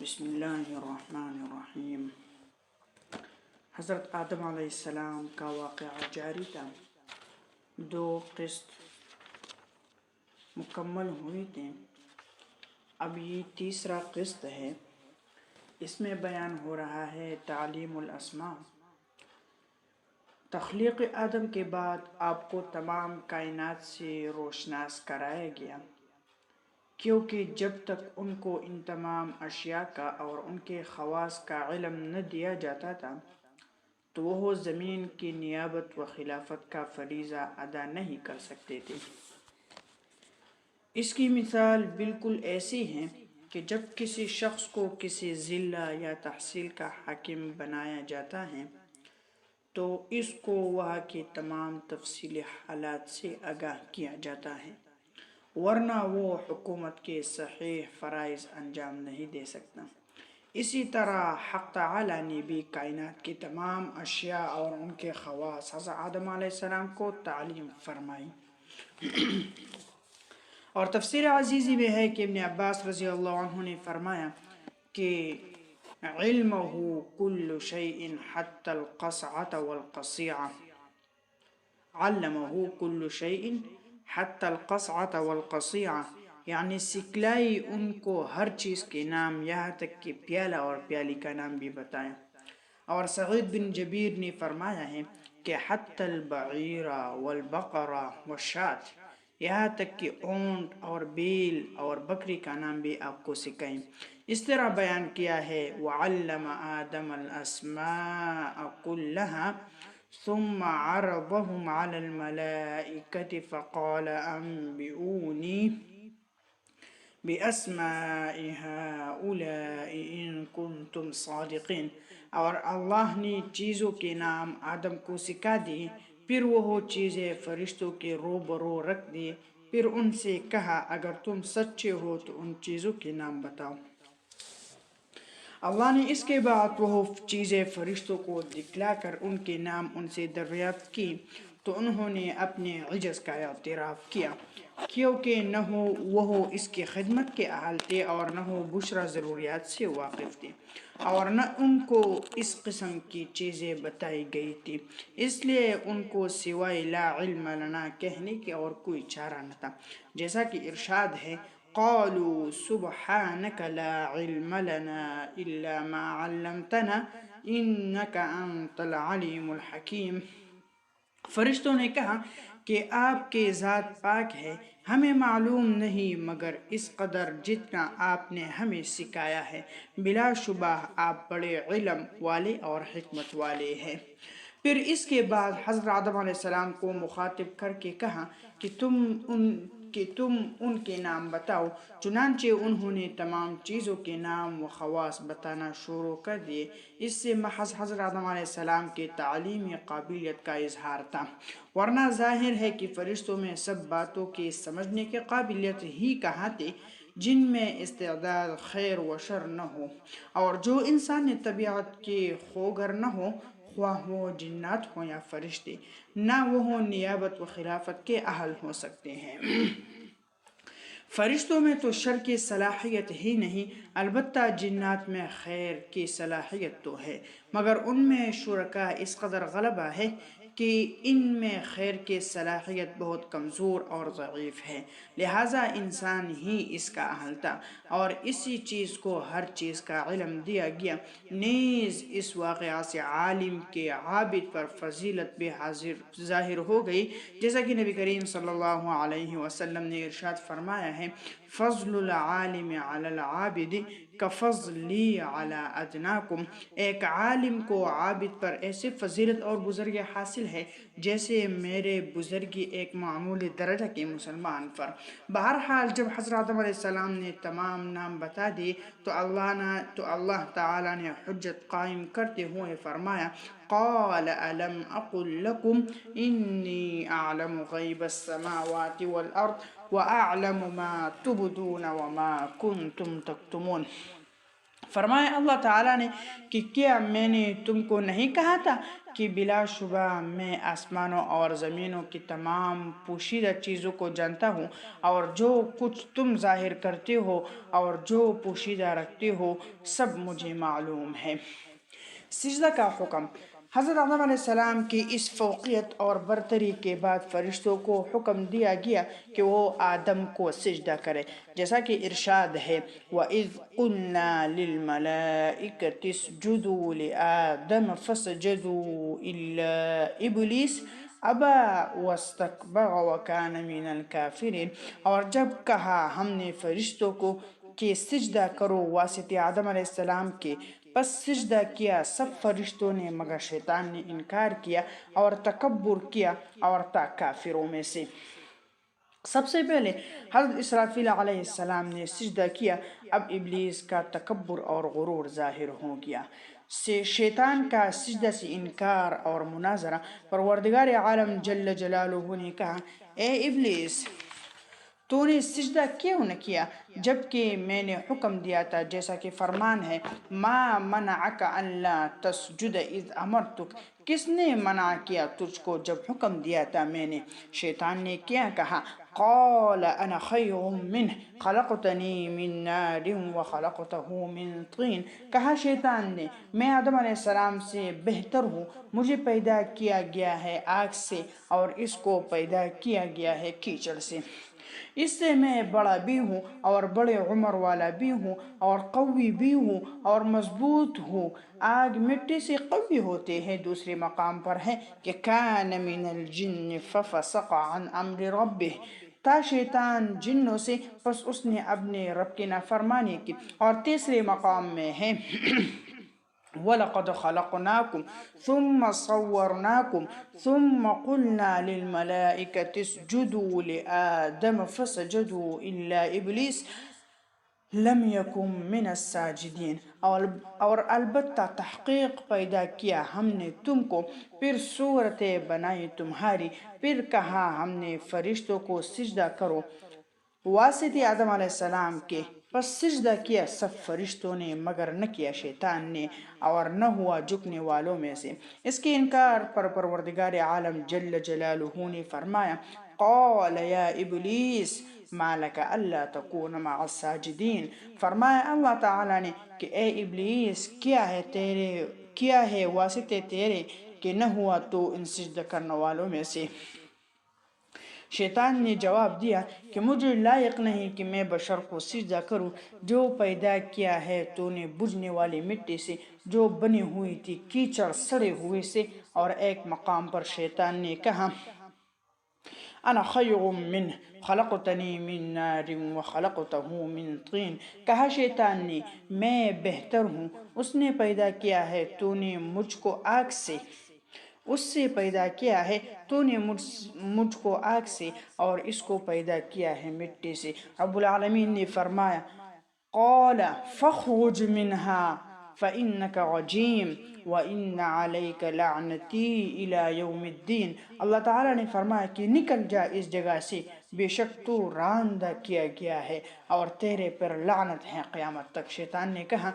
بسم اللہ الرحمن الرحیم۔ حضرت آدم علیہ السلام کا واقعہ جاری تھا۔ 2 قسط مکمل ہوئی تھیں، اب یہ تیسرا قسط ہے۔ اس میں بیان ہو رہا ہے تعلیم الاسماء۔ تخلیق آدم کے بعد آپ کو تمام کائنات سے روشناس کرایا گیا، کیونکہ جب تک ان کو ان تمام اشیاء کا اور ان کے خواص کا علم نہ دیا جاتا تھا تو وہ زمین کی نیابت و خلافت کا فریضہ ادا نہیں کر سکتے تھے۔ اس کی مثال بالکل ایسی ہے کہ جب کسی شخص کو کسی ضلع یا تحصیل کا حاکم بنایا جاتا ہے تو اس کو وہاں کے تمام تفصیلی حالات سے آگاہ کیا جاتا ہے، ورنہ وہ حکومت کے صحیح فرائض انجام نہیں دے سکتا۔ اسی طرح حق تعالی نے بھی کائنات کی تمام اشیاء اور ان کے خواص حضرت آدم علیہ السلام کو تعلیم فرمائی۔ اور تفسیر عزیزی میں ہے کہ ابن عباس رضی اللہ عنہ نے فرمایا کہ علمہ کل شیء حتی القصعة والقصیعة، علمہ کل شیء حتی القصعة والقصیعة، یعنی سکھلائی ان کو ہر چیز کے نام، یہاں تک کہ پیالہ اور پیالی کا نام بھی بتایا۔ اور سعید بن جبیر نے فرمایا ہے کہ حتی البعیر والبقر والشاة، یہاں تک کہ اونٹ اور بیل اور بکری کا نام بھی آپ کو سکھائیں۔ اس طرح بیان کیا ہے وَعَلَّمَ آدَمَ الْأَسْمَاءَ كُلَّهَا ثم عرضهم على الملائكة فقال أنبئوني بأسماء هؤلاء إن كنتم صادقين۔ اور اللہ نے چیزوں کے نام آدم کو سکھا دی، پھر وہ چیزیں فرشتوں کے روبرو رکھ دی، پھر ان سے کہا اگر تم سچے ہو تو ان چیزوں کے نام بتاؤ۔ اللہ نے اس کے بعد وہ چیزیں فرشتوں کو دکھلا کر ان کے نام ان سے دریافت کی تو انہوں نے اپنے عجز کا اعتراف کیا، کیونکہ نہ وہ اس کی خدمت کے اہل تھے اور نہ وہ بشرا ضروریات سے واقف تھے اور نہ ان کو اس قسم کی چیزیں بتائی گئی تھی، اس لیے ان کو سوائے لا علم لنا کہنے کے اور کوئی چارہ نہ تھا۔ جیسا کہ ارشاد ہے قالوا سبحانك لا علم لنا الا ما علمتنا انك انت العلیم الحکیم۔ فرشتوں نے کہا کہ آپ کے ذات پاک ہے، ہمیں معلوم نہیں مگر اس قدر جتنا آپ نے ہمیں سکھایا ہے، بلا شبہ آپ بڑے علم والے اور حکمت والے ہیں۔ پھر اس کے بعد حضرت آدم علیہ السلام کو مخاطب کر کے کہا کہ تم ان کے نام بتاؤ، چنانچہ انہوں نے تمام چیزوں کے نام و خواص بتانا شروع کر دیے۔ اس سے محض حضرت آدم علیہ السلام کے تعلیمی قابلیت کا اظہار تھا، ورنہ ظاہر ہے کہ فرشتوں میں سب باتوں کے سمجھنے کی قابلیت ہی کہاں تھی جن میں استعداد خیر و شر نہ ہو، اور جو انسانی طبیعت کے خوگر نہ ہو، خواہ وہ جنات ہوں یا فرشتے، نہ وہ نیابت و خلافت کے اہل ہو سکتے ہیں۔ فرشتوں میں تو شر کی صلاحیت ہی نہیں، البتہ جنات میں خیر کی صلاحیت تو ہے، مگر ان میں شرکا اس قدر غلبہ ہے کہ ان میں خیر کی صلاحیت بہت کمزور اور ضعیف ہے، لہٰذا انسان ہی اس کا اہل تھا اور اسی چیز کو ہر چیز کا علم دیا گیا۔ نیز اس واقعہ سے عالم کے عابد پر فضیلت بھی ظاہر ہو گئی، جیسا کہ نبی کریم صلی اللہ علیہ وسلم نے ارشاد فرمایا ہے فضل العالم علی العابد کفضلی علی ادناکم۔ ایک عالم کو عابد پر ایسی فضیلت اور بزرگی حاصل ہے جیسے میرے بزرگی ایک معمولی درجہ کے مسلمان پر۔ بہرحال جب حضرت آدم علیہ السلام نے تمام نام بتا دیے تو اللہ تعالیٰ نے حجت قائم کرتے ہوئے فرمایا قال ألم أقل لكم إني أعلم غيب السماوات والأرض وأعلم ما تبدون وما كنتم تكتمون۔ فرمایا اللہ تعالیٰ نے کہ کیا میں نے تم کو نہیں کہا تھا کہ بلا شبہ میں آسمانوں اور زمینوں کی تمام پوشیدہ چیزوں کو جانتا ہوں، اور جو کچھ تم ظاہر کرتے ہو اور جو پوشیدہ رکھتے ہو سب مجھے معلوم ہے۔ سجدہ کا حکم۔ حضرت آدم علیہ السلام کی اس فوقیت اور برتری کے بعد فرشتوں کو حکم دیا گیا کہ وہ آدم کو سجدہ کرے، جیسا کہ ارشاد ہے وَإِذْ قُلْنَا لِلْمَلَائِكَةِ اسْجُدُوا لِآدَمَ فَسَجَدُوا إِلَّا إِبْلِيسَ أَبَى وَاسْتَكْبَرَ وَكَانَ مِنَ الْكَافِرِينَ۔ اور جب کہا ہم نے فرشتوں کو کہ سجدہ کرو واسطے آدم علیہ السلام کے، پس سجدہ کیا سب فرشتوں نے، مگر شیطان نے انکار کیا اور تکبر کیا اور تھا کافروں میں سے۔ سب سے پہلے حضرت اسرافیل علیہ السلام نے سجدہ کیا، اب ابلیس کا تکبر اور غرور ظاہر ہو گیا۔ شیطان کا سجدہ سے انکار اور مناظرہ۔ پروردگار عالم جل جلالہ نے کہا اے ابلیس، تو نے سجدہ کیوں نہ کیا جبکہ میں نے حکم دیا تھا، جیسا کہ فرمان ہے ما منعک الا تسجد اذ امرتک، کس نے منع کیا تجھ کو جب حکم دیا تھا میں نے؟ شیطان نے کیا کہا قال انا خیر منہ خلقتنی من نار وخلقته من طین، کہا شیطان نے میں آدم علیہ السلام سے بہتر ہوں، مجھے پیدا کیا گیا ہے آگ سے اور اس کو پیدا کیا گیا ہے کیچڑ سے، اس سے میں بڑا بھی ہوں اور بڑے عمر والا بھی ہوں اور قوی بھی ہوں اور مضبوط ہوں، آگ مٹی سے قوی ہوتے ہیں۔ دوسرے مقام پر ہے کہ کان من الجن ففسق عن امر ربہ، تھا شیطان جنوں سے پس اس نے اپنے رب کی نافرمانی کی۔ اور تیسرے مقام میں ہے وَلَقَدْ خَلَقْنَاكُمْ ثُمَّ صَوَّرْنَاكُمْ ثُمَّ قُلْنَا لِلْمَلَائِكَةِ اسْجُدُوا لِآدَمَ فَسَجَدُوا إِلَّا إِبْلِيسَ لَمْ يَكُنْ مِنَ السَّاجِدِينَ، اور البتہ تحقیق پیدا کیا ہم نے تم کو، پھر صورتیں بنائی تمہاری، پھر کہا ہم نے فرشتوں کو سجدہ کرو واسطے آدم علیہ السلام کے، پس سجدہ کیا سب فرشتوں نے مگر نہ کیا شیطان نے، اور نہ ہوا جھکنے والوں میں سے۔ اس کے انکار پر پروردگار عالم جل جلالہ نے فرمایا قال یا ابلیس ما لک الا تکون مع الساجدین، فرمایا اللہ تعالیٰ نے کہ اے ابلیس کیا ہے واسطے تیرے کہ نہ ہوا تو ان سجدہ کرنے والوں میں سے۔ شیطان نے جواب دیا کہ مجھے لائق نہیں کہ میں بشر کو سجدہ کروں، جو پیدا کیا ہے تو نے بجھنے والی مٹی سے، جو بنی ہوئی تھی کیچڑ سڑے ہوئے سے۔ اور ایک مقام پر شیطان نے کہا انا خیر منہ خلقتنی من نار وخلقته من طین، کہا شیطان نے میں بہتر ہوں، اس نے پیدا کیا ہے تو نے مجھ کو آگ سے، اس سے پیدا کیا ہے تو نے مجھ کو آگ سے اور اس کو پیدا کیا ہے مٹی سے۔ رب العالمین نے فرمایا قال فاخرج منها فإنك رجیم وإن عليك لعنتی إلى یوم الدین، اللہ تعالیٰ نے فرمایا کہ نکل جا اس جگہ سے، بے شک تو راندہ کیا گیا ہے اور تیرے پر لعنت ہے قیامت تک۔ شیطان نے کہا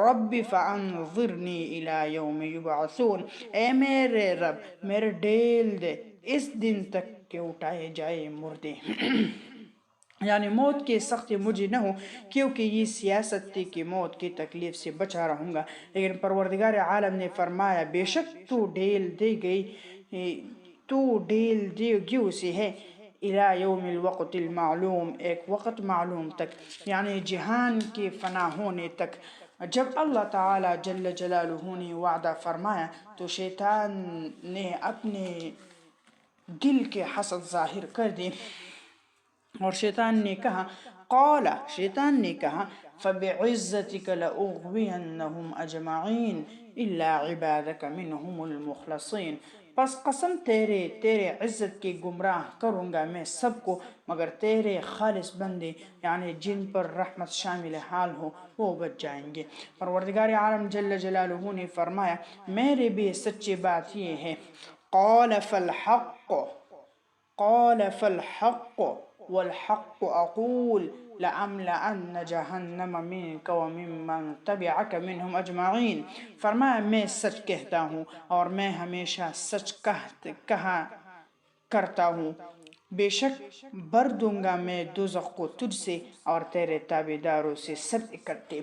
رب فانظرنی الی یوم یبعثون، اے میرے رب میرے ڈیل دے اس دن تک کہ اٹھائے جائے مردے، یعنی موت کی سختی مجھے نہ ہو، کیونکہ یہ سیاست تھی کہ موت کی تکلیف سے بچا رہوں گا۔ لیکن پروردگار عالم نے فرمایا بے شک تو ڈیل دے گی اسے ہے الی یوم الوقت المعلوم، ایک وقت معلوم تک، یعنی جہان کے فنا ہونے تک۔ جب اللہ تعالی جل جلالہ نے وعدہ فرمایا تو شیطان نے اپنے دل کے حسد ظاہر کر دی اور شیطان نے کہا فَبِعِزَّتِكَ لَأُغْوِيَنَّهُمْ أَجْمَعِينَ إِلَّا عِبَادَكَ مِنْهُمُ الْمُخْلَصِينَ، پس قسم تیرے عزت کی گمراہ کروں گا میں سب کو مگر تیرے خالص بندے، یعنی جن پر رحمت شامل حال ہو وہ بچ جائیں گے۔ پروردگار عالم جل جلالہ نے فرمایا میرے بھی سچی بات یہ ہے قال فالحق والحق اقول لَأَمْلَأَنَّ جَهَنَّمَ مِنْكَ وَمِمَّنْ تَبِعَكَ مِنْهُمْ أَجْمَعِينَ۔ فرمایا میں سچ کہتا ہوں اور میں ہمیشہ سچ کہا کرتا ہوں، بے شک بھر دوں گا میں دوزخ کو تجھ سے اور تیرے تابعداروں سے سب اکٹھے۔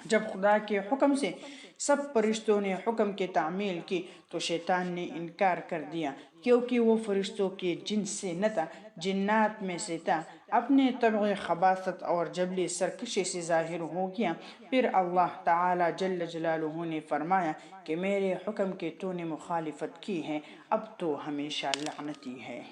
جب خدا کے حکم سے سب فرشتوں نے حکم کی تعمیل کی تو شیطان نے انکار کر دیا، کیونکہ وہ فرشتوں کے جنس سے نہ تھا، جنات میں سے تھا۔ اپنے طبع خباثت اور جبلی سرکشی سے ظاہر ہو گیا۔ پھر اللہ تعالی جل جلالہ نے فرمایا کہ میرے حکم کی تو نے مخالفت کی ہے، اب تو ہمیشہ لعنتی ہے۔